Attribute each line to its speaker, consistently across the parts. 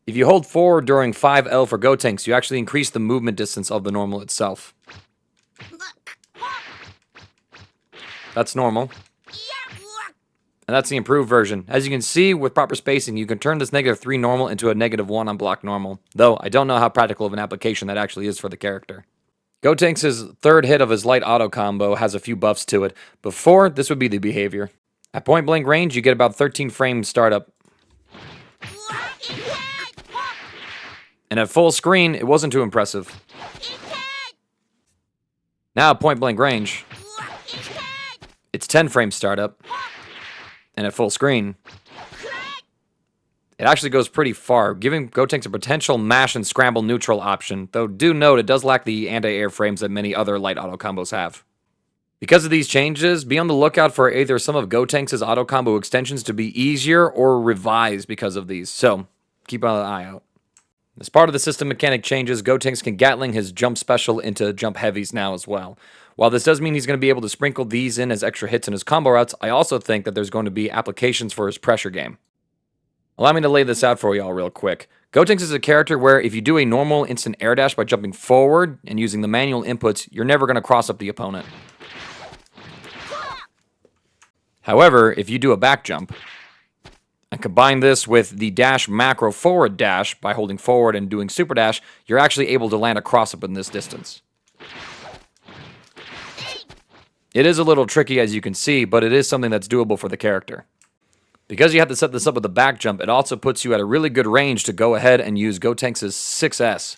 Speaker 1: If you hold forward during 5L for Gotenks, you actually increase the movement distance of the normal itself. That's normal. And that's the improved version. As you can see, with proper spacing, you can turn this -3 normal into a -1 on block normal. Though, I don't know how practical of an application that actually is for the character. Gotenks' third hit of his light auto combo has a few buffs to it. Before, this would be the behavior. At point blank range, you get about 13 frames startup. And at full screen, it wasn't too impressive. Now at point blank range, it's 10 frames startup. And at full screen, it actually goes pretty far, giving Gotenks a potential mash and scramble neutral option, though do note it does lack the anti-air frames that many other light auto combos have. Because of these changes, be on the lookout for either some of Gotenks' auto combo extensions to be easier or revised because of these, so keep an eye out. As part of the system mechanic changes, Gotenks can Gatling his jump special into jump heavies now as well. While this does mean he's going to be able to sprinkle these in as extra hits in his combo routes, I also think that there's going to be applications for his pressure game. Allow me to lay this out for y'all real quick. Gotenks is a character where if you do a normal instant air dash by jumping forward and using the manual inputs, you're never going to cross up the opponent. However, if you do a back jump, and combine this with the dash macro forward dash by holding forward and doing super dash, you're actually able to land a cross up in this distance. It is a little tricky as you can see, but it is something that's doable for the character. Because you have to set this up with a back jump, it also puts you at a really good range to go ahead and use Gotenks' 6S.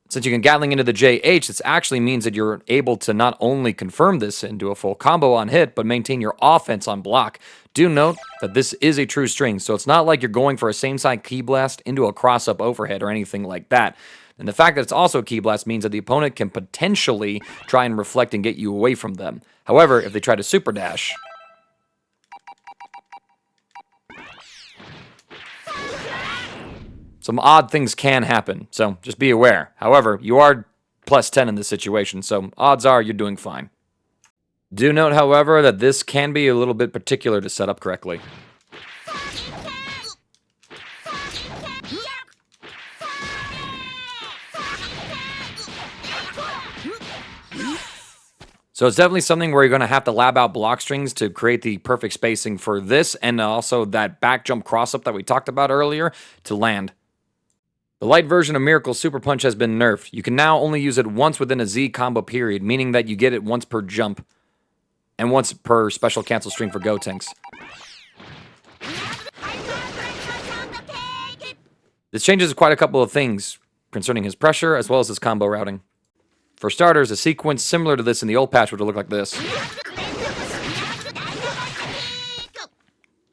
Speaker 1: Since you can Gatling into the JH, this actually means that you're able to not only confirm this into a full combo on hit, but maintain your offense on block. Do note that this is a true string, so it's not like you're going for a same-side key blast into a cross-up overhead or anything like that. And the fact that it's also a key blast means that the opponent can potentially try and reflect and get you away from them. However, if they try to super dash, some odd things can happen, so just be aware. However, you are plus 10 in this situation, so odds are you're doing fine. Do note, however, that this can be a little bit particular to set up correctly. So it's definitely something where you're going to have to lab out block strings to create the perfect spacing for this and also that back jump cross-up that we talked about earlier to land. The light version of Miracle Super Punch has been nerfed. You can now only use it once within a Z combo period, meaning that you get it once per jump and once per special cancel string for Gotenks. This changes quite a couple of things concerning his pressure as well as his combo routing. For starters, a sequence similar to this in the old patch would look like this.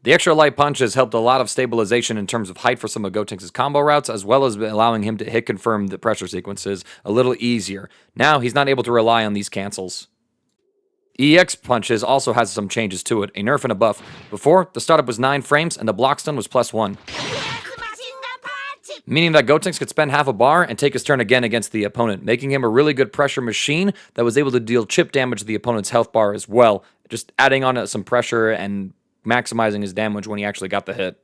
Speaker 1: The extra light punch has helped a lot of stabilization in terms of height for some of Gotenks' combo routes, as well as allowing him to hit confirm the pressure sequences a little easier. Now, he's not able to rely on these cancels. EX punches also has some changes to it, a nerf and a buff. Before, the startup was 9 frames and the block stun was +1. Meaning that Gotenks could spend half a bar and take his turn again against the opponent, making him a really good pressure machine that was able to deal chip damage to the opponent's health bar as well, just adding on some pressure and maximizing his damage when he actually got the hit.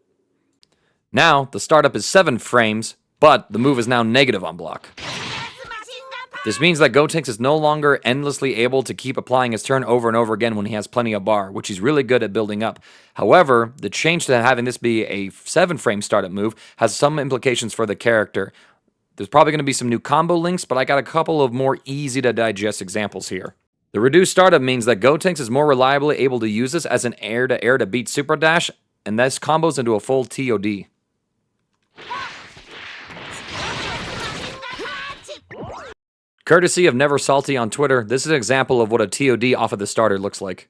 Speaker 1: Now, the startup is 7 frames, but the move is now negative on block. This means that Gotenks is no longer endlessly able to keep applying his turn over and over again when he has plenty of bar, which he's really good at building up. However, the change to having this be a 7-frame startup move has some implications for the character. There's probably going to be some new combo links, but I got a couple of more easy-to-digest examples here. The reduced startup means that Gotenks is more reliably able to use this as an air-to-air to beat super dash, and this combos into a full TOD. Courtesy of Never Salty on Twitter, this is an example of what a TOD off of the starter looks like.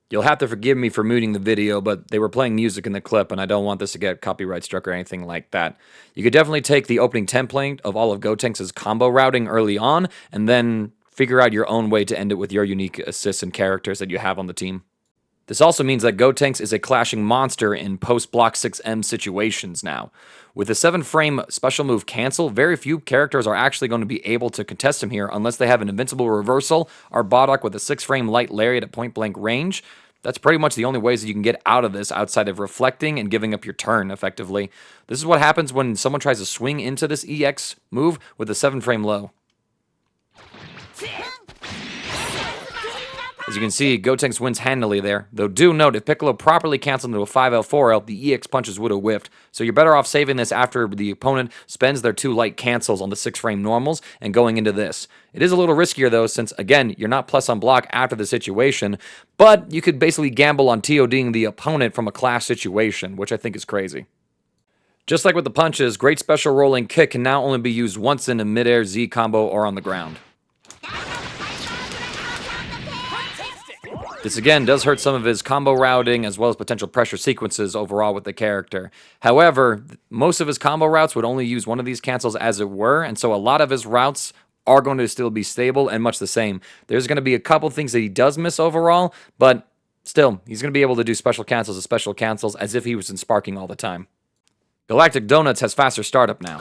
Speaker 1: You'll have to forgive me for muting the video, but they were playing music in the clip, and I don't want this to get copyright struck or anything like that. You could definitely take the opening template of all of Gotenks' combo routing early on, and then figure out your own way to end it with your unique assists and characters that you have on the team. This also means that Gotenks is a clashing monster in post-block 6M situations now. With the 7-frame special move cancel, very few characters are actually going to be able to contest him here unless they have an invincible reversal or Bardock with a 6-frame light lariat at point-blank range. That's pretty much the only ways that you can get out of this outside of reflecting and giving up your turn, effectively. This is what happens when someone tries to swing into this EX move with a 7-frame low. As you can see, Gotenks wins handily there, though do note if Piccolo properly canceled into a 5L, 4L, the EX punches would have whiffed, so you're better off saving this after the opponent spends their 2 light cancels on the 6-frame normals and going into this. It is a little riskier though, since again, you're not plus on block after the situation, but you could basically gamble on TODing the opponent from a clash situation, which I think is crazy. Just like with the punches, great special rolling kick can now only be used once in a mid-air Z combo or on the ground. This again does hurt some of his combo routing as well as potential pressure sequences overall with the character. However, most of his combo routes would only use one of these cancels as it were, and so a lot of his routes are going to still be stable and much the same. There's going to be a couple things that he does miss overall, but still, he's going to be able to do special cancels as if he was in sparking all the time. Galactic Donuts has faster startup now.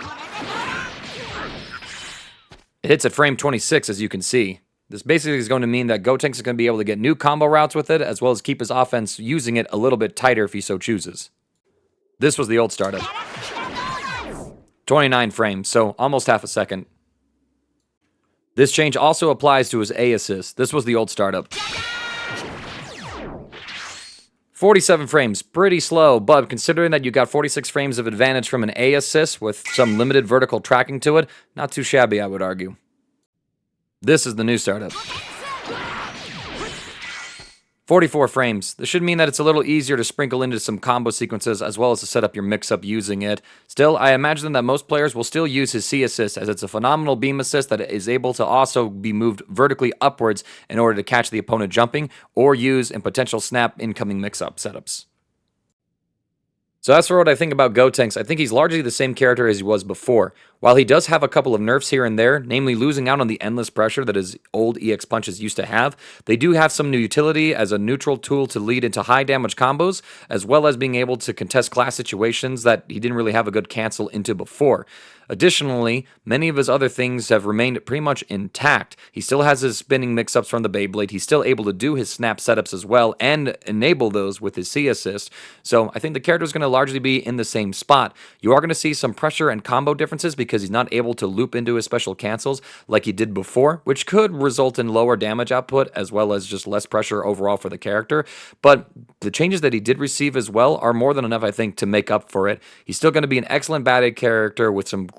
Speaker 1: It hits at frame 26 as you can see. This basically is going to mean that Gotenks is going to be able to get new combo routes with it, as well as keep his offense using it a little bit tighter if he so chooses. This was the old startup. 29 frames, so almost half a second. This change also applies to his A assist. This was the old startup. 47 frames, pretty slow, but considering that you got 46 frames of advantage from an A assist with some limited vertical tracking to it, not too shabby, I would argue. This is the new startup. 44 frames. This should mean that it's a little easier to sprinkle into some combo sequences as well as to set up your mix-up using it. Still, I imagine that most players will still use his C assist as it's a phenomenal beam assist that is able to also be moved vertically upwards in order to catch the opponent jumping or use in potential snap incoming mix-up setups. So as for what I think about Gotenks, I think he's largely the same character as he was before. While he does have a couple of nerfs here and there, namely losing out on the endless pressure that his old EX punches used to have, they do have some new utility as a neutral tool to lead into high damage combos, as well as being able to contest class situations that he didn't really have a good cancel into before. Additionally, many of his other things have remained pretty much intact. He still has his spinning mix-ups from the Beyblade. He's still able to do his snap setups as well and enable those with his C assist. So I think the character is going to largely be in the same spot. You are going to see some pressure and combo differences because he's not able to loop into his special cancels like he did before, which could result in lower damage output as well as just less pressure overall for the character. But the changes that he did receive as well are more than enough, I think, to make up for it. He's still going to be an excellent batted character with some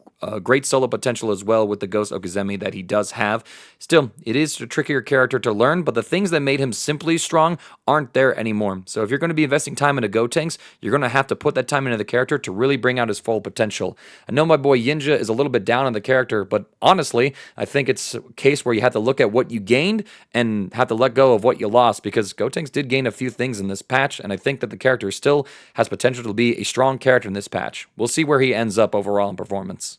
Speaker 1: great solo potential as well with the Ghost Okizeme that he does have. Still, it is a trickier character to learn, but the things that made him simply strong aren't there anymore. So if you're going to be investing time into Gotenks, you're going to have to put that time into the character to really bring out his full potential. I know my boy Yinja is a little bit down on the character, but honestly, I think it's a case where you have to look at what you gained and have to let go of what you lost, because Gotenks did gain a few things in this patch, and I think that the character still has potential to be a strong character in this patch. We'll see where he ends up overall in performance.